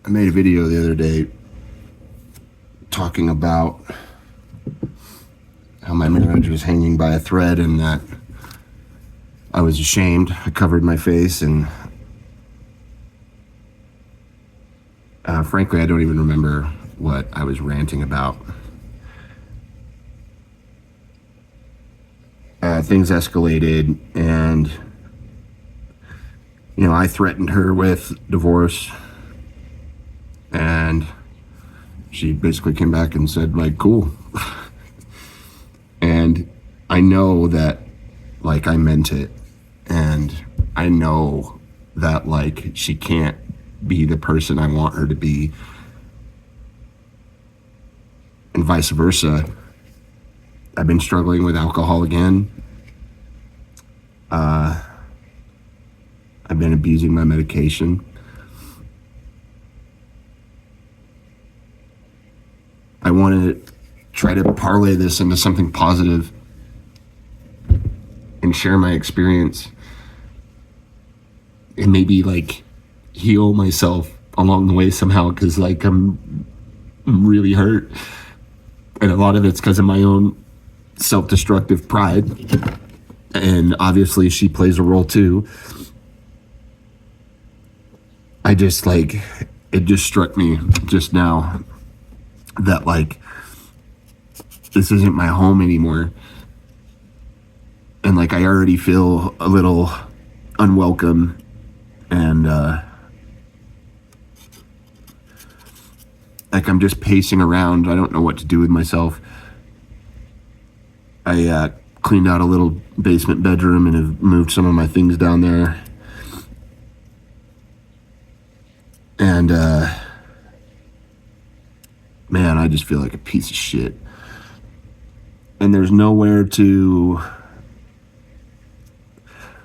I made a video the other day talking about how my marriage was hanging by a thread and that I was ashamed. I covered my face and frankly, I don't even remember what I was ranting about. Things escalated and, I threatened her with divorce and she basically came back and said, like, cool. And I know that, like, I meant it. And I know that, like, she can't be the person I want her to be. And vice versa. I've been struggling with alcohol again. I've been abusing my medication. I want to try to parlay this into something positive and share my experience and maybe like heal myself along the way somehow, because like I'm really hurt, and a lot of it's because of my own self-destructive pride, and obviously she plays a role too. I just like, it just struck me just now that like this isn't my home anymore, and like I already feel a little unwelcome, and like I'm just pacing around. I don't know what to do with myself. I cleaned out a little basement bedroom and have moved some of my things down there, and man, I just feel like a piece of shit. And there's nowhere to,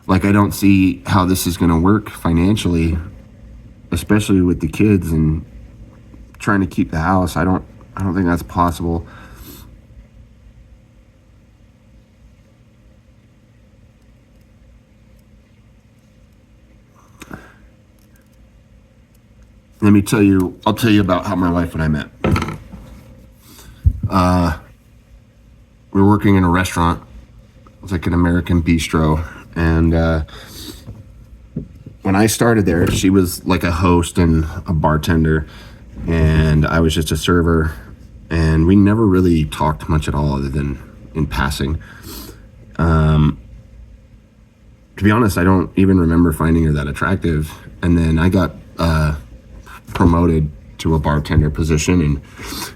like, I don't see how this is going to work financially, especially with the kids and trying to keep the house. I don't think that's possible. I'll tell you about how my wife and I met. We were working in a restaurant. It was like an American bistro. And when I started there, she was like a host and a bartender, and I was just a server. And we never really talked much at all other than in passing. To be honest, I don't even remember finding her that attractive. And then I got promoted to a bartender position, and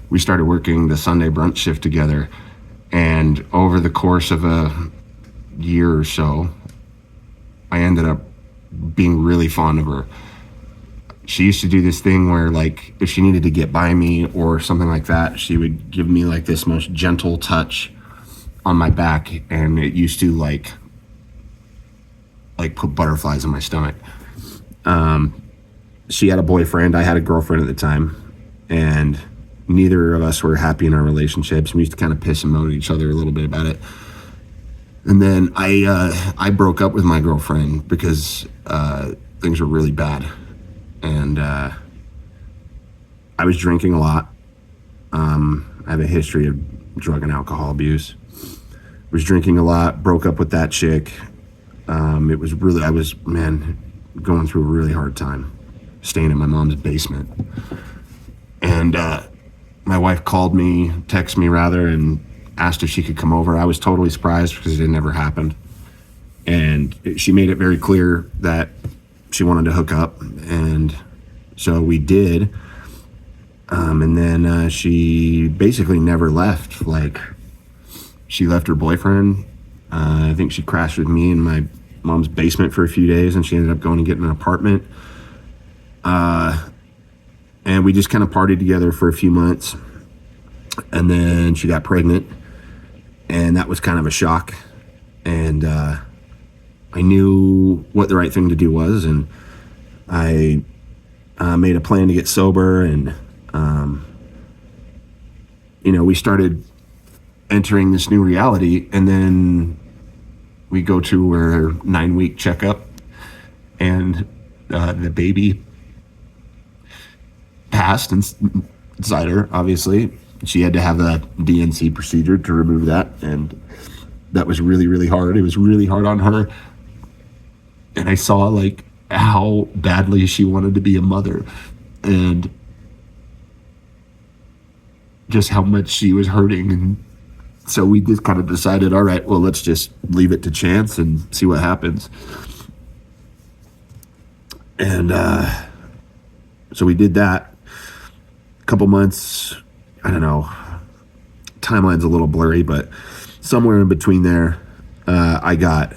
we started working the Sunday brunch shift together. And over the course of a year or so, I ended up being really fond of her. She used to do this thing where, like, if she needed to get by me or something like that, she would give me like this most gentle touch on my back, and it used to like put butterflies in my stomach. She had a boyfriend. I had a girlfriend at the time, and neither of us were happy in our relationships. We used to kind of piss and moan at each other a little bit about it. And then I broke up with my girlfriend because things were really bad, and I was drinking a lot. I have a history of drug and alcohol abuse. Was drinking a lot. Broke up with that chick. It was really, I was going through a really hard time, staying in my mom's basement. And my wife called me, texted me rather, and asked if she could come over. I was totally surprised because it never happened. And she made it very clear that she wanted to hook up. And so we did. And then she basically never left. Like, she left her boyfriend. I think she crashed with me in my mom's basement for a few days, and she ended up going and getting an apartment. And we just kind of partied together for a few months. And then she got pregnant, and that was kind of a shock. And I knew what the right thing to do was, and I made a plan to get sober, and we started entering this new reality. And then we go to her 9-week checkup, and the baby cast inside her, obviously. She had to have a DNC procedure to remove that, and that was really, really hard. It was really hard on her. And I saw like how badly she wanted to be a mother and just how much she was hurting. And so we just kind of decided, all right, well, let's just leave it to chance and see what happens. And so we did that. A couple months, I don't know, timeline's a little blurry, but somewhere in between there, I got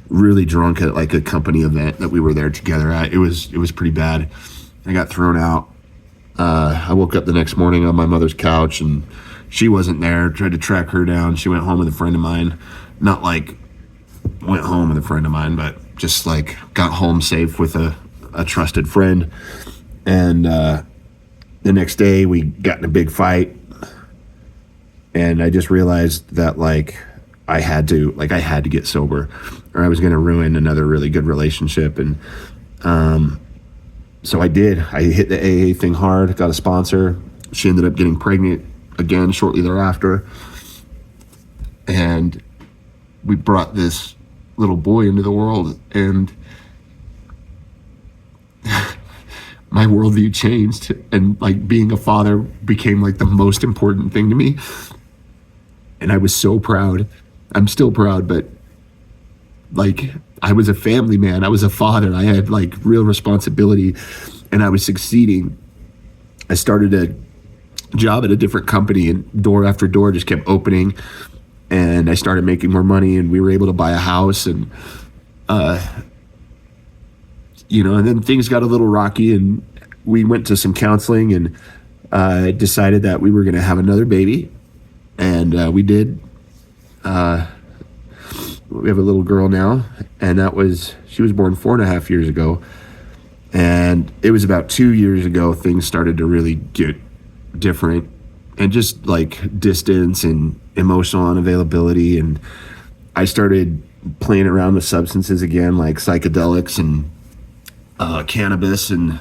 really drunk at like a company event that we were there together at. It was pretty bad. I got thrown out. I woke up the next morning on my mother's couch and she wasn't there. Tried to track her down. She went home with a friend of mine. Not like went home with a friend of mine, but just like got home safe with a trusted friend. And the next day we got in a big fight. And I just realized that like I had to get sober or I was going to ruin another really good relationship. And so I did. I hit the AA thing hard, got a sponsor. She ended up getting pregnant again shortly thereafter. And we brought this little boy into the world, and my worldview changed, and like being a father became like the most important thing to me. And I was so proud. I'm still proud, but like I was a family man. I was a father. I had like real responsibility and I was succeeding. I started a job at a different company and door after door just kept opening, and I started making more money and we were able to buy a house, and and then things got a little rocky and we went to some counseling and decided that we were going to have another baby, and we did. We have a little girl now, and she was born 4.5 years ago. And it was about 2 years ago, things started to really get different, and just like distance and emotional unavailability. And I started playing around with substances again, like psychedelics and cannabis. And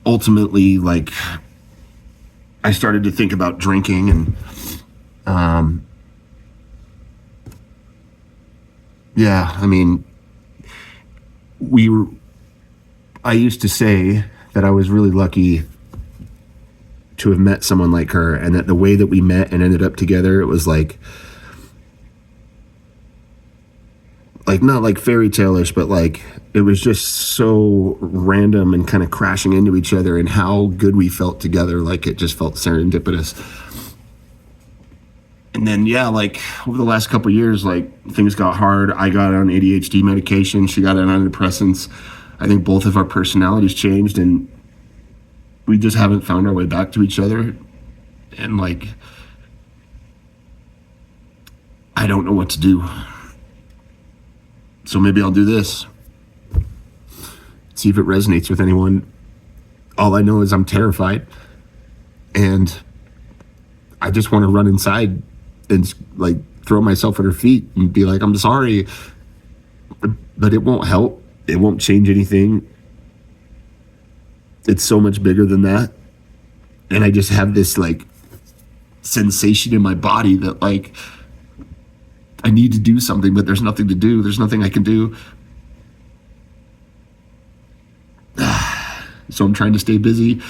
ultimately, like I started to think about drinking, and I mean, I used to say that I was really lucky to have met someone like her, and that the way that we met and ended up together, it was like not like fairy tale-ish, but like it was just so random and kind of crashing into each other, and how good we felt together. Like it just felt serendipitous. And then, like over the last couple of years, like things got hard. I got on ADHD medication. She got on antidepressants. I think both of our personalities changed, and we just haven't found our way back to each other. And like, I don't know what to do. So maybe I'll do this. See if it resonates with anyone. All I know is I'm terrified, and I just want to run inside and like throw myself at her feet and be like, I'm sorry, but it won't help. It won't change anything. It's so much bigger than that. And I just have this like sensation in my body that like I need to do something, but there's nothing to do. There's nothing I can do. So I'm trying to stay busy,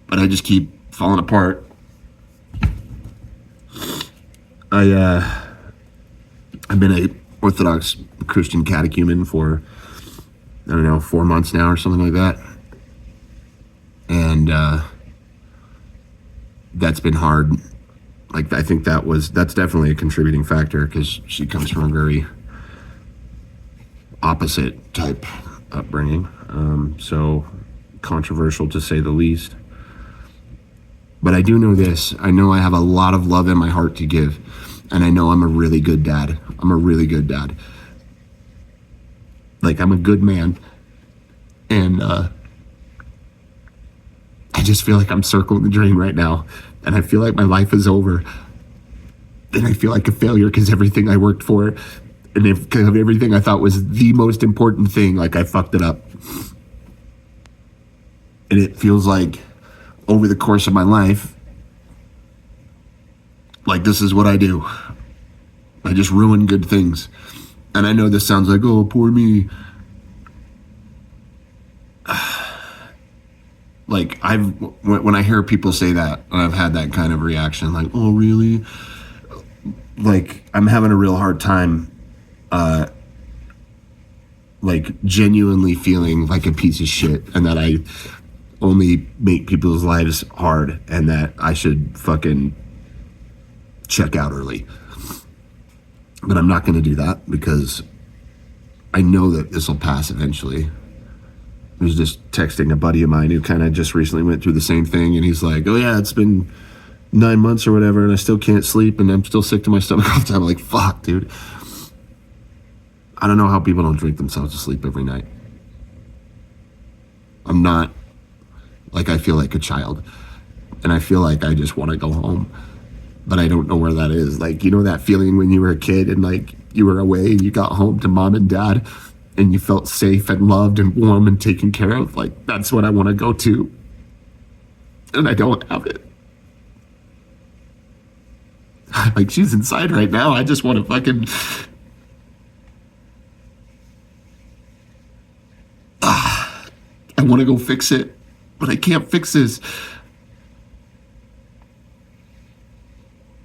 but I just keep falling apart. I've been a Orthodox Christian catechumen for, 4 months now or something like that. And that's been hard. Like, I think that's definitely a contributing factor, because she comes from a very opposite type upbringing. So controversial to say the least. But I do know this. I know I have a lot of love in my heart to give. And I know I'm a really good dad. I'm a really good dad. Like, I'm a good man. And I just feel like I'm circling the drain right now. And I feel like my life is over. And I feel like a failure, because everything I worked for and everything I thought was the most important thing, like I fucked it up. And it feels like over the course of my life, like this is what I do. I just ruin good things. And I know this sounds like, oh, poor me. Like when I hear people say that, I've had that kind of reaction, like, oh, really? Like I'm having a real hard time, like genuinely feeling like a piece of shit, and that I only make people's lives hard, and that I should fucking check out early. But I'm not going to do that because I know that this will pass eventually. I was just texting a buddy of mine who kind of just recently went through the same thing, and he's like, oh yeah, it's been 9 months or whatever, and I still can't sleep, and I'm still sick to my stomach all the time. I'm like, fuck, dude. I don't know how people don't drink themselves to sleep every night. I'm not, like, I feel like a child, and I feel like I just want to go home, but I don't know where that is. Like, you know that feeling when you were a kid and like you were away and you got home to mom and dad and you felt safe and loved and warm and taken care of? Like, that's what I want to go to, and I don't have it. Like, she's inside right now. I just want to fucking I want to go fix it, but I can't fix this.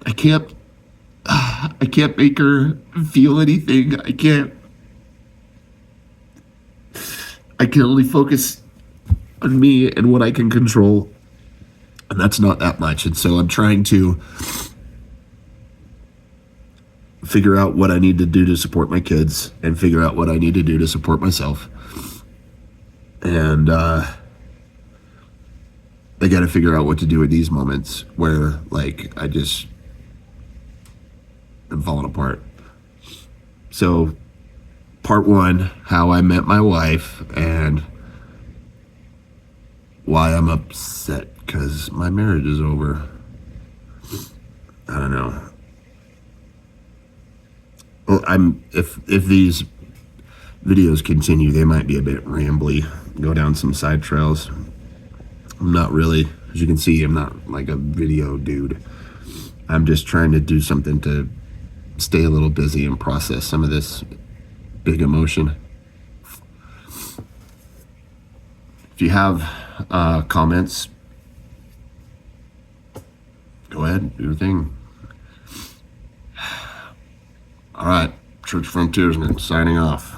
I can't make her feel anything. I can only focus on me and what I can control, and that's not that much. And so I'm trying to figure out what I need to do to support my kids and figure out what I need to do to support myself. And I got to figure out what to do at these moments where, like, I just am falling apart. So, part one, how I met my wife and why I'm upset because my marriage is over. I don't know. Well, if these videos continue, they might be a bit rambly, go down some side trails. I'm not really, as you can see, I'm not like a video dude. I'm just trying to do something to stay a little busy and process some of this big emotion. If you have comments, go ahead, do your thing. All right, Church Frontiersman signing off.